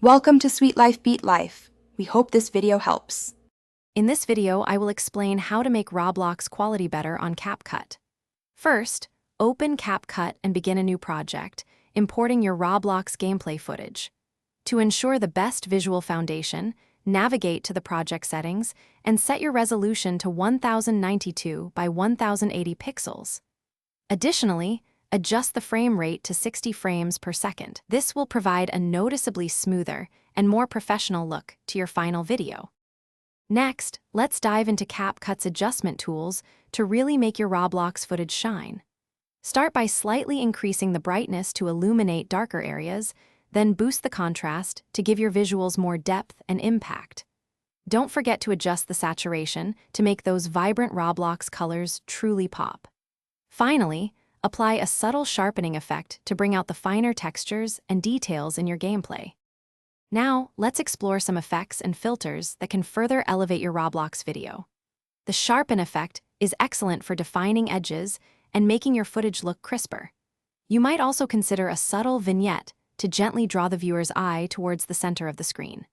Welcome to Sweet Life Beat Life. We hope this video helps. In this video, I will explain how to make Roblox quality better on CapCut. First, open CapCut and begin a new project, importing your Roblox gameplay footage. To ensure the best visual foundation, navigate to the project settings and set your resolution to 1092 by 1080 pixels. Additionally, adjust the frame rate to 60 frames per second. This will provide a noticeably smoother and more professional look to your final video. Next, let's dive into CapCut's adjustment tools to really make your Roblox footage shine. Start by slightly increasing the brightness to illuminate darker areas, then boost the contrast to give your visuals more depth and impact. Don't forget to adjust the saturation to make those vibrant Roblox colors truly pop. Finally, apply a subtle sharpening effect to bring out the finer textures and details in your gameplay. Now, let's explore some effects and filters that can further elevate your Roblox video. The sharpen effect is excellent for defining edges and making your footage look crisper. You might also consider a subtle vignette to gently draw the viewer's eye towards the center of the screen.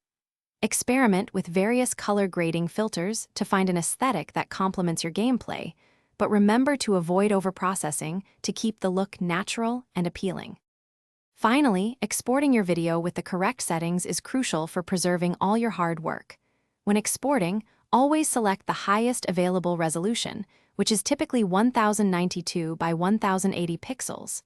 Experiment with various color grading filters to find an aesthetic that complements your gameplay, but remember to avoid overprocessing to keep the look natural and appealing. Finally, exporting your video with the correct settings is crucial for preserving all your hard work. When exporting, always select the highest available resolution, which is typically 1092 by 1080 pixels.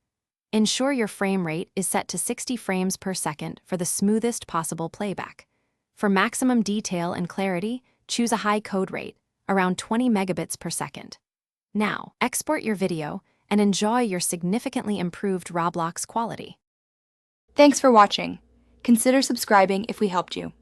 Ensure your frame rate is set to 60 frames per second for the smoothest possible playback. For maximum detail and clarity, choose a high code rate, around 20 megabits per second. Now, export your video and enjoy your significantly improved Roblox quality. Thanks for watching. Consider subscribing if we helped you.